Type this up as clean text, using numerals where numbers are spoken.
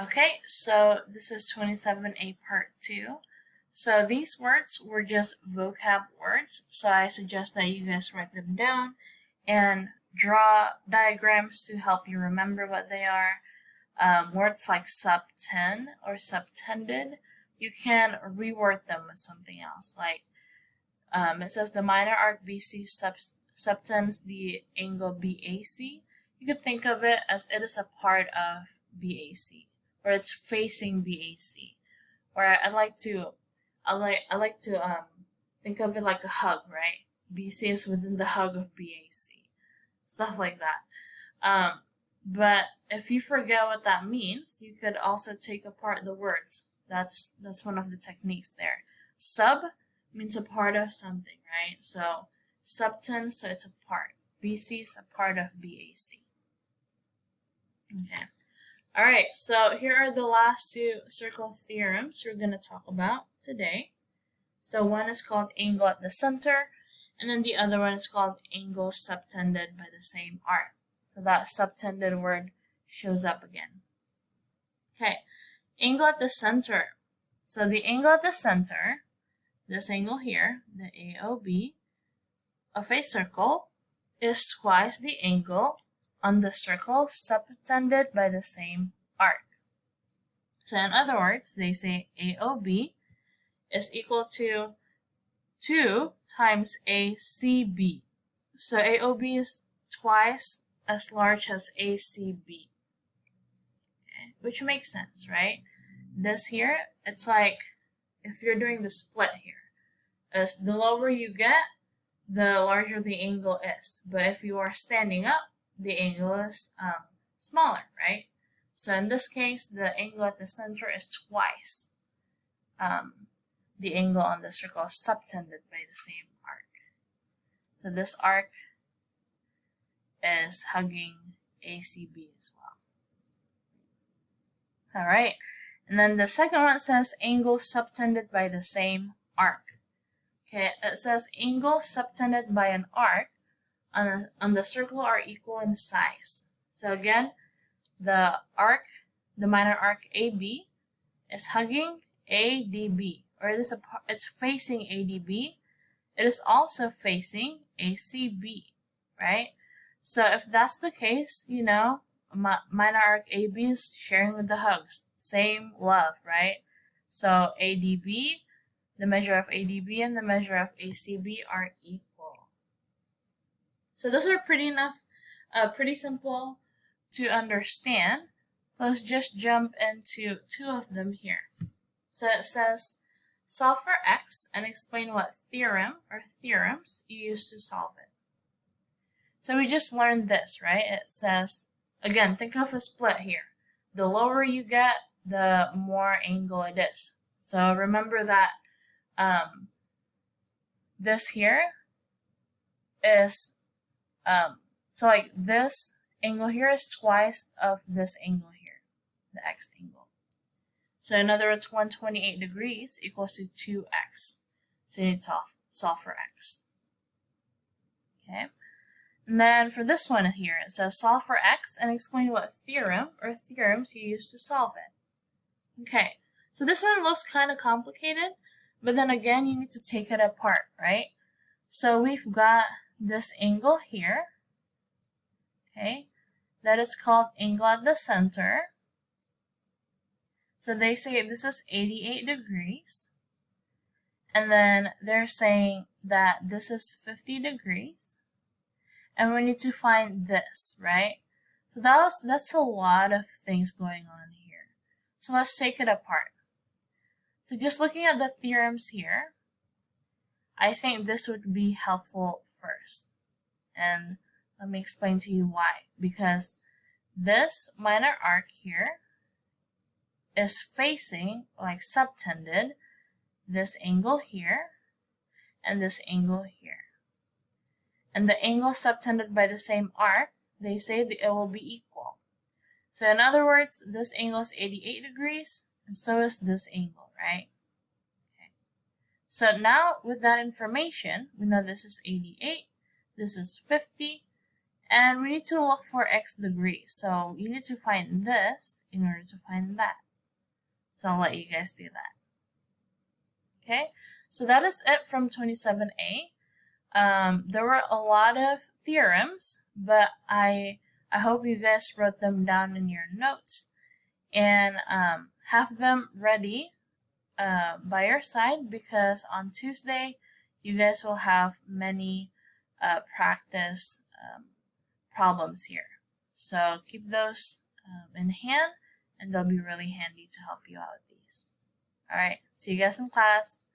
Okay, so this is 27A part 2. So these words were just vocab words, so I suggest that you guys write them down and draw diagrams to help you remember what they are. Words like subtend or subtended, you can reword them with something else. Like it says the minor arc BC subtends the angle BAC. You could think of it as it is a part of BAC, or it's facing BAC. Or I like to think of it like a hug, right? BC is within the hug of BAC, stuff like that. But if you forget what that means, you could also take apart the words. That's one of the techniques there. Sub means a part of something, right? So subtend, so it's a part. BC is a part of BAC. Okay. Alright, so here are the last two circle theorems we're going to talk about today. So one is called angle at the center, and then the other one is called angle subtended by the same arc. So that subtended word shows up again. Okay, angle at the center. So the angle at the center, this angle here, the AOB of a circle, is twice the angle on the circle subtended by the same arc. So in other words, they say AOB is equal to 2 times ACB. So AOB is twice as large as ACB. Okay, which makes sense, right? This here, it's like if you're doing the split here. As the lower you get, the larger the angle is. But if you are standing up, the angle is smaller, right? So in this case, the angle at the center is twice the angle on the circle subtended by the same arc. So this arc is hugging ACB as well. Alright, and then the second one says angle subtended by the same arc. Okay, it says angle subtended by an arc on the circle are equal in size. So again, the minor arc AB is hugging ADB, or it's facing ADB. It is also facing ACB, right? So if that's the case, you know, minor arc AB is sharing with the hugs. Same love, right? So ADB, the measure of ADB and the measure of ACB are equal. So those are pretty simple to understand. So let's just jump into two of them here. So it says, solve for x and explain what theorem or theorems you use to solve it. So we just learned this, right? It says, again, think of a split here. The lower you get, the more angle it is. So remember that this here is, so like this angle here is twice of this angle here, the x angle. So in other words, 128 degrees equals to 2x. So you need to solve for x. Okay. And then for this one here, it says solve for x and explain what theorem or theorems you use to solve it. Okay. So this one looks kind of complicated, but then again, you need to take it apart, right? So we've got this angle here, okay, that is called angle at the center. So they say this is 88 degrees, and then they're saying that this is 50 degrees, and we need to find this, right? So that's a lot of things going on here. So let's take it apart. So just looking at the theorems here, I think this would be helpful first. And let me explain to you why. Because this minor arc here is facing, like subtended, this angle here and this angle here. And the angle subtended by the same arc, they say that it will be equal. So in other words, this angle is 88 degrees, and so is this angle, right? Okay. So now with that information, we know this is 88, this is 50, And we need to look for x degrees. So you need to find this in order to find that. So I'll let you guys do that. Okay, so that is it from 27A. There were a lot of theorems, but I hope you guys wrote them down in your notes and have them ready by your side, because on Tuesday you guys will have many practice problems here. So keep those in hand, and they'll be really handy to help you out with these. Alright, see you guys in class.